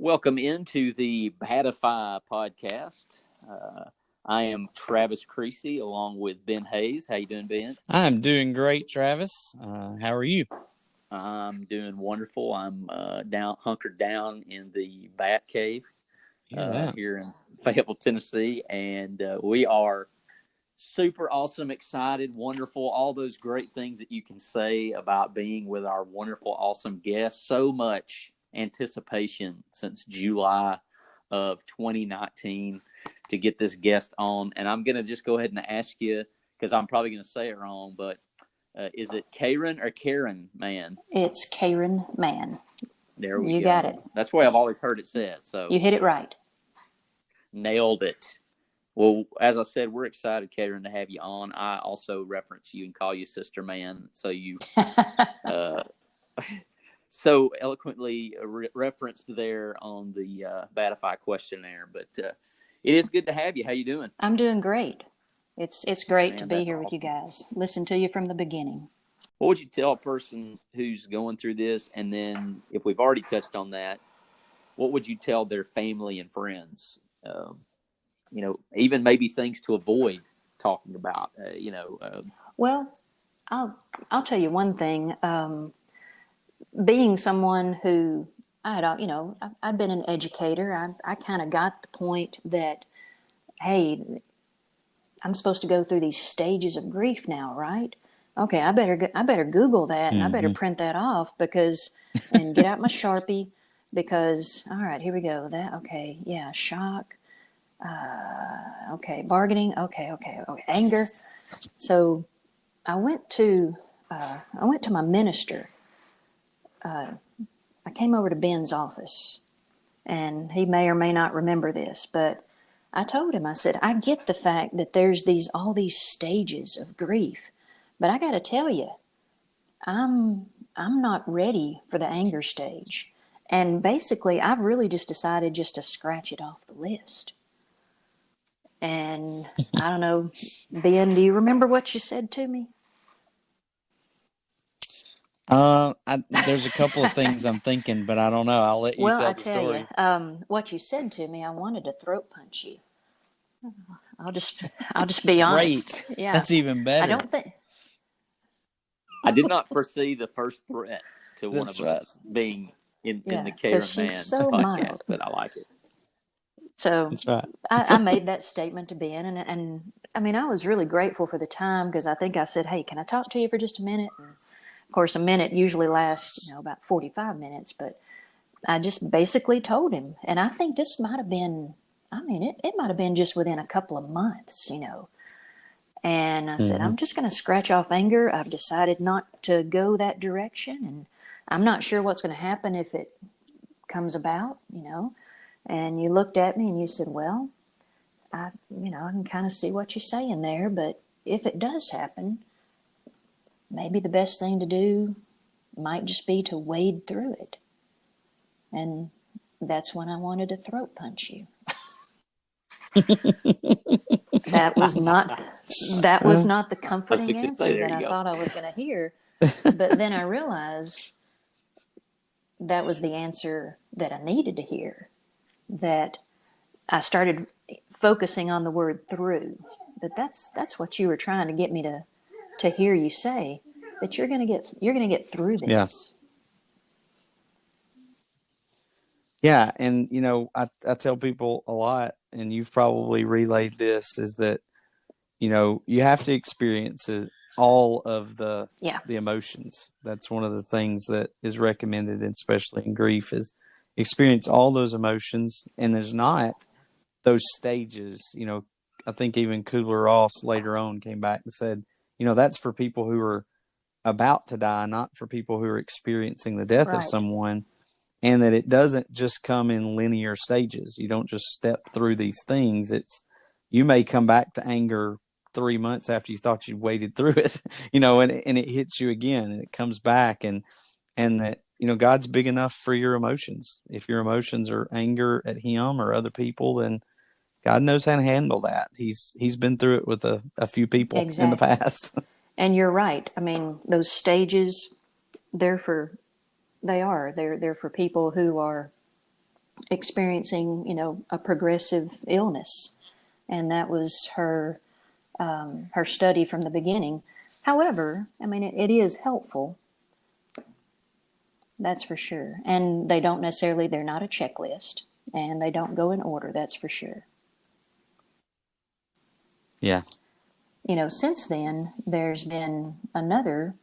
Welcome into the Batify podcast. I am Travis Creasy along with Ben Hayes. How you doing, Ben? I'm doing great, Travis. How are you? I'm doing wonderful. I'm hunkered down in the Bat Cave Hear that? here in Fayetteville, Tennessee, and we are super awesome, excited, wonderful, all those great things that you can say about being with our wonderful, awesome guests. So much anticipation since July of 2019 to get this guest on. And I'm going to just go ahead and ask you, because I'm probably going to say it wrong, but is it Cayron or Karen Mann? It's Cayron Mann. There we go. You got it. That's the way I've always heard it said. So you hit it right. Nailed it. Well, as I said, we're excited, Cayron, to have you on. I also reference you and call you Sister Man. So you so eloquently referenced there on the Batify questionnaire. But it is good to have you. How you doing? I'm doing great. It's great to be here with you guys. Listen to you from the beginning. What would you tell a person who's going through this? And then if we've already touched on that, what would you tell their family and friends? Even maybe things to avoid talking about, Well, I'll tell you one thing. Being someone who I've been an educator, I kind of got the point that, hey, I'm supposed to go through these stages of grief now, right? Okay, I better Google that and I better print that off and get out my Sharpie because, all right, here we go. Shock. Bargaining. Okay. Anger. So I went to my minister. I came over to Ben's office, and he may or may not remember this, but I told him, I said, I get the fact that there's all these stages of grief, but I got to tell you, I'm not ready for the anger stage. And basically, I've really just decided just to scratch it off the list. And I don't know, Ben, do you remember what you said to me? There's a couple of things I'm thinking, but I don't know. I'll let you tell the story. Well, I tell you, what you said to me, I wanted to throat punch you. I'll just be honest. Great. Yeah, that's even better. I don't think. I did not foresee the first threat to one of us being in the Cayron Man podcast, but I like it. So that's right. I made that statement to Ben, and I mean, I was really grateful for the time because I think I said, hey, can I talk to you for just a minute? And of course, a minute usually lasts, about 45 minutes, but I just basically told him. And I think this might have been, it might have been just within a couple of months, And I said, I'm just going to scratch off anger. I've decided not to go that direction, and I'm not sure what's going to happen if it comes about, And you looked at me and you said, well, I can kind of see what you're saying there, but if it does happen, maybe the best thing to do might just be to wade through it. And that's when I wanted to throat punch you. That was not the comforting answer that I thought I was going to hear. But then I realized that was the answer that I needed to hear. That I started focusing on the word through. That's what you were trying to get me to hear you say, that you're going to get through this. Yeah, and I tell people a lot, and you've probably relayed this, is that you have to experience all of the emotions. That's one of the things that is recommended, especially in grief, is experience all those emotions. And there's not those stages. I think even Kubler-Ross later on came back and said, that's for people who are about to die, not for people who are experiencing the death of someone. And that it doesn't just come in linear stages. You don't just step through these things. You may come back to anger 3 months after you thought you'd waded through it, and it hits you again and it comes back, and that, God's big enough for your emotions. If your emotions are anger at him or other people, then God knows how to handle that. He's been through it with a few people in the past. And you're right. I mean, those stages, they're for people who are experiencing, a progressive illness. And that was her study from the beginning. However, I mean, it is helpful. That's for sure. And they're not a checklist, and they don't go in order. That's for sure. Yeah. Since then, there's been another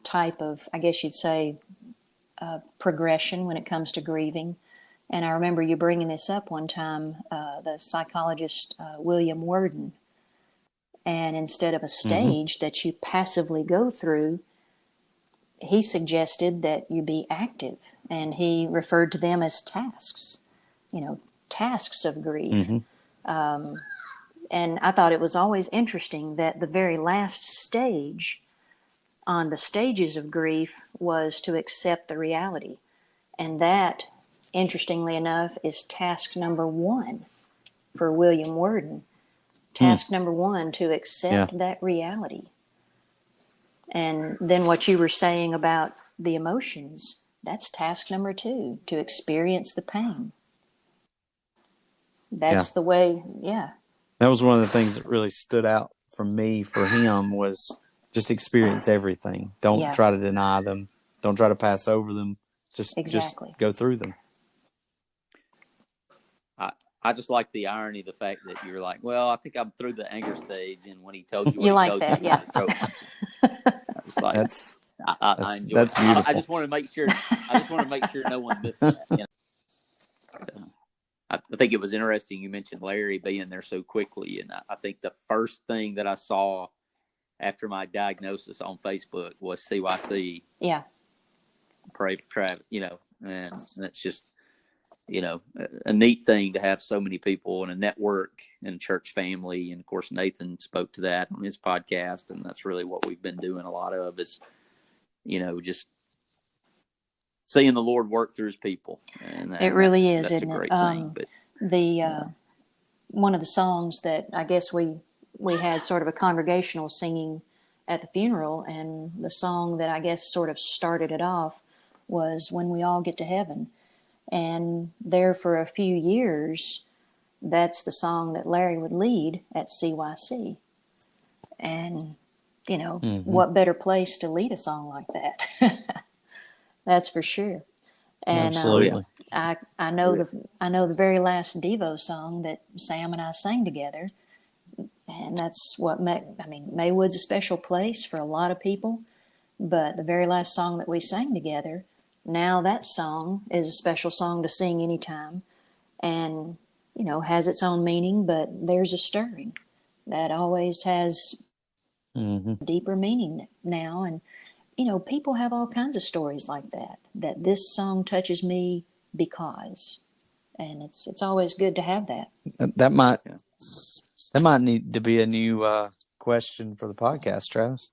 type of, I guess you'd say, progression when it comes to grieving. And I remember you bringing this up one time, the psychologist William Worden. And instead of a stage that you passively go through, he suggested that you be active. And he referred to them as tasks, tasks of grief. And I thought it was always interesting that the very last stage on the stages of grief was to accept the reality. And that, interestingly enough, is task number 1 for William Worden. Task number 1, to accept that reality. And then what you were saying about the emotions, that's task number 2, to experience the pain. That's the way, That was one of the things that really stood out for me, for him, was just experience everything. Don't try to deny them. Don't try to pass over them. Just go through them. I just like the irony of the fact that you're like, well, I think I'm through the anger stage, and when he told you what you he like told that, you, yeah. Like, I enjoy that's it. beautiful. I just want to make sure. No one missed that. I think it was interesting you mentioned Larry being there so quickly, and I think the first thing that I saw after my diagnosis on Facebook was CYC. Yeah. Pray for Travis, and that's just, a neat thing to have so many people in a network and church family. And of course, Nathan spoke to that on his podcast, and that's really what we've been doing a lot of is, just seeing the Lord work through his people. And it really is, that's isn't a great it? thing. But one of the songs that I guess we had sort of a congregational singing at the funeral, and the song that I guess sort of started it off was When We All Get to Heaven. And there for a few years, that's the song that Larry would lead at CYC. And, what better place to lead a song like that? That's for sure. And Absolutely. I know the very last Devo song that Sam and I sang together, and that's what Maywood's a special place for a lot of people. But the very last song that we sang together, now that song is a special song to sing anytime, and has its own meaning. But there's a stirring that always has deeper meaning now, and people have all kinds of stories like that. That this song touches me because, and it's always good to have that. That might need to be a new question for the podcast, Travis.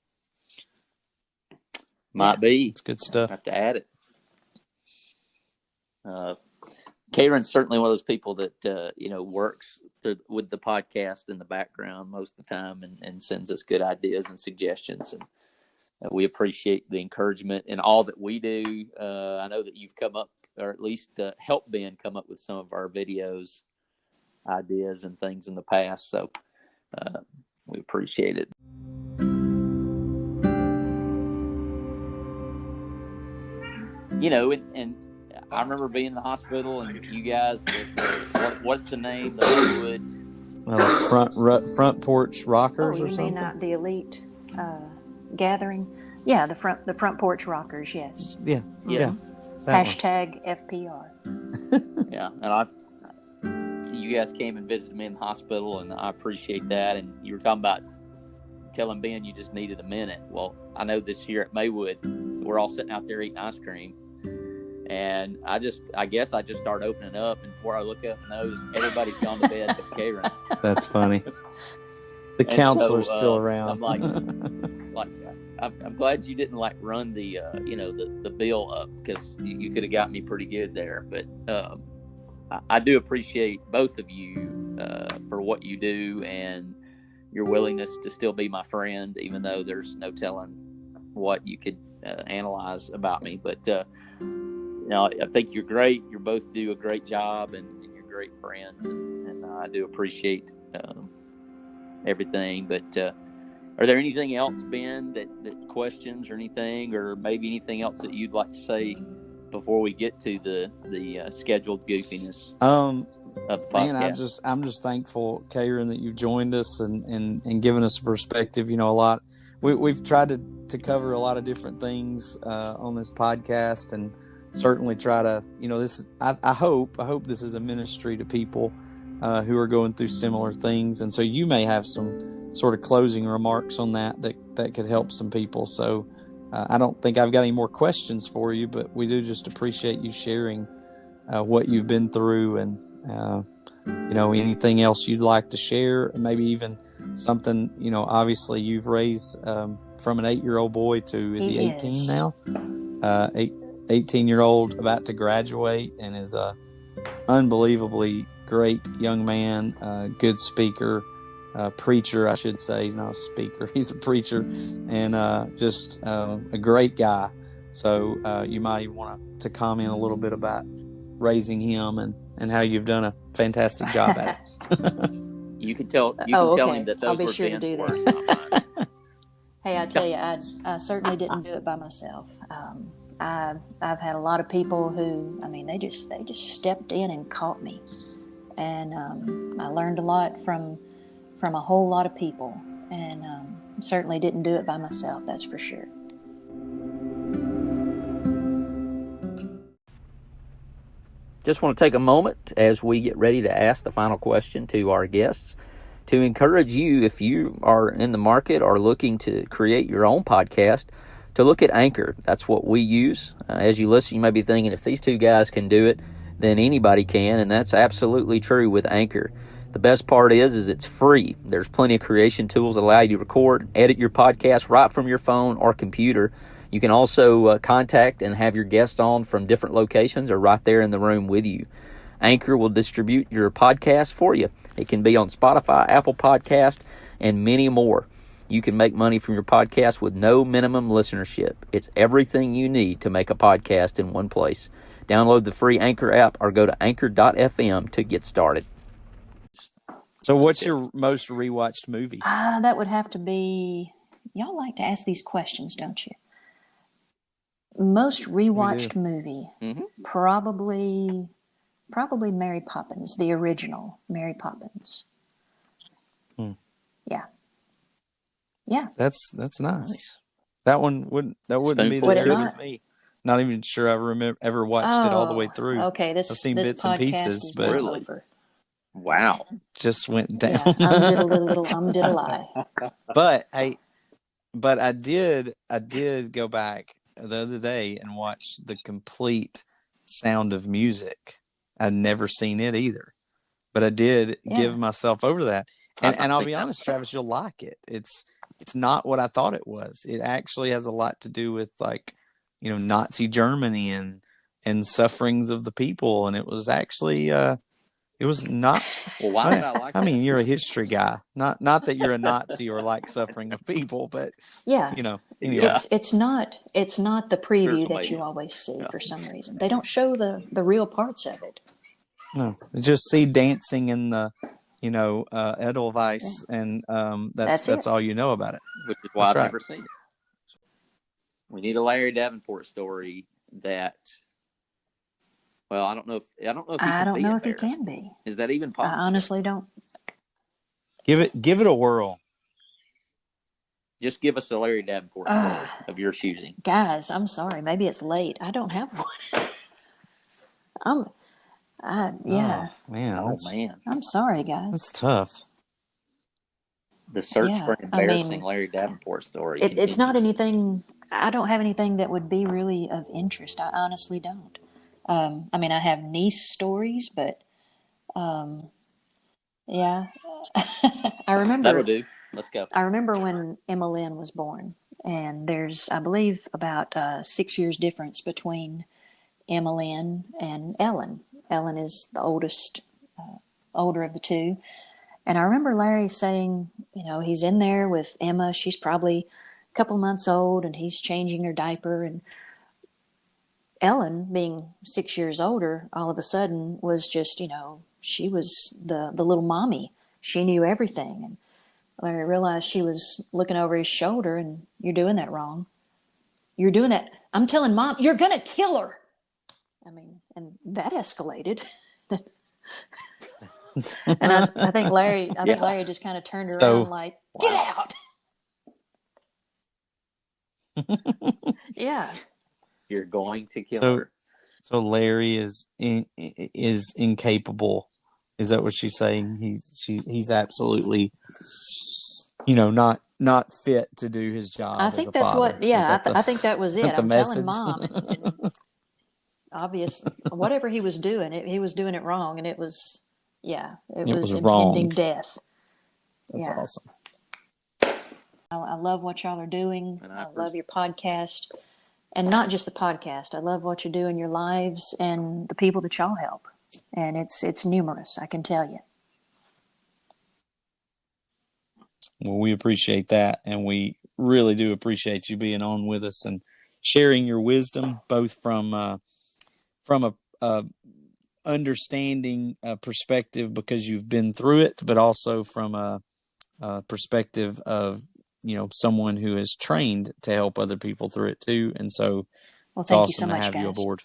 Might be. It's good stuff. I have to add it. Cayron's certainly one of those people that works with the podcast in the background most of the time, and sends us good ideas and suggestions, and we appreciate the encouragement and all that we do. I know that you've come up, or at least helped Ben come up with some of our videos, ideas, and things in the past. So we appreciate it. And I remember being in the hospital, and you guys, what's the name? The Hollywood. Well, front porch rockers or something. You mean the elite gathering? Yeah, the front porch rockers. Yes. Yeah. Hashtag FPR. Yeah, and you guys came and visited me in the hospital, and I appreciate that. And you were talking about telling Ben you just needed a minute. Well, I know this year at Maywood, we're all sitting out there eating ice cream. And I guess I just started opening up, and before I look up my nose, everybody's gone to bed but Cayron. That's funny. The counselor's still around. I'm like, I'm glad you didn't run the the bill up, because you could have got me pretty good there. But I do appreciate both of you for what you do and your willingness to still be my friend, even though there's no telling what you could analyze about me. But No, I think you're great. You both do a great job, and you're great friends, and I do appreciate everything. But are there anything else, Ben, that questions or anything, or maybe anything else that you'd like to say before we get to the scheduled goofiness of the podcast? Man, I'm just thankful, Cayron, that you've joined us and given us a perspective. You know, a lot. We've tried to cover a lot of different things on this podcast, and certainly try to, you know, this. I hope this is a ministry to people who are going through similar things, and so you may have some sort of closing remarks on that could help some people. So I don't think I've got any more questions for you, but we do just appreciate you sharing what you've been through, and you know, anything else you'd like to share, maybe even something, you know, obviously you've raised from an 8-year-old boy to, is he 18 now? 18-year-old about to graduate, and is a unbelievably great young man, good speaker, preacher, I should say. He's not a speaker, he's a preacher, and just a great guy. So you might even want to comment a little bit about raising him and how you've done a fantastic job at it. You can tell him that those were sure Ben's words, not mine. Hey, I tell you, I certainly didn't do it by myself. I've had a lot of people who, I mean, they just stepped in and caught me, and I learned a lot from a whole lot of people, and certainly didn't do it by myself. That's for sure. Just want to take a moment as we get ready to ask the final question to our guests to encourage you, if you are in the market or looking to create your own podcast, to look at Anchor. That's what we use. As you listen, you may be thinking, if these two guys can do it, then anybody can, and that's absolutely true with Anchor. The best part is it's free. There's plenty of creation tools that allow you to record, edit your podcast right from your phone or computer. You can also contact and have your guests on from different locations or right there in the room with you. Anchor will distribute your podcast for you. It can be on Spotify, Apple Podcast, and many more. You can make money from your podcast with no minimum listenership. It's everything you need to make a podcast in one place. Download the free Anchor app or go to anchor.fm to get started. So what's your most rewatched movie? That would have to be, y'all like to ask these questions, don't you? Most rewatched movie, probably Mary Poppins, the original Mary Poppins. Yeah. That's nice. That wouldn't be Spoonful the Would it truth with me. Not even sure I ever watched it all the way through. Okay, I've seen this bits and podcast pieces, is but really over. Wow. just went down. Yeah, did a lie. But I did go back the other day and watch the complete Sound of Music. I'd never seen it either, but I did give myself over to that. And I'll be honest, Travis, you'll like it. It's not what I thought it was. It actually has a lot to do with, like, you know, Nazi Germany and sufferings of the people. And it was actually, it was not. Well, why did I like that? I mean, you're a history guy. Not that you're a Nazi or like suffering of people, but you know, anyway. It's not the preview that you always see for some reason. They don't show the real parts of it. No, just see dancing in the, you know, Edelweiss, and that's all you know about it. Which is why I've never seen it. We need a Larry Davenport story that. Well, I don't know if he can be. Is that even possible? I honestly don't. Give it a whirl. Just give us a Larry Davenport story of your choosing. Guys, I'm sorry. Maybe it's late. I don't have one. Man. I'm sorry, guys. That's tough. The search for an embarrassing Larry Davenport story. It's not anything. I don't have anything that would be really of interest. I honestly don't. I mean, I have niece stories, but yeah. I remember. That'll do. Let's go. I remember when Emma Lynn was born, and there's, I believe, about 6 years difference between Emma Lynn and Ellen. Ellen is the older of the two. And I remember Larry saying, you know, he's in there with Emma. She's probably a couple months old, and he's changing her diaper. And Ellen, being 6 years older, all of a sudden was just, she was the little mommy. She knew everything. And Larry realized she was looking over his shoulder, and you're doing that wrong. You're doing that. I'm telling Mom, you're going to kill her. I mean, and that escalated. And I think Larry just kind of turned around like, get out. Yeah. You're going to kill her. So Larry is incapable. Is that what she's saying? He's absolutely, not fit to do his job. I think as a that's father. what. Yeah, I think that was it. I'm message? telling Mom. And obvious, whatever he was doing, he was doing it wrong, and it was impending wrong. death. That's awesome. I love what y'all are doing. I love your podcast, and not just the podcast. I love what you do in your lives and the people that y'all help, and it's numerous. I can tell you. Well, we appreciate that, and we really do appreciate you being on with us and sharing your wisdom, both from a understanding perspective because you've been through it, but also from a perspective of someone who is trained to help other people through it too. And so well, it's thank awesome you so to much, have guys. you aboard.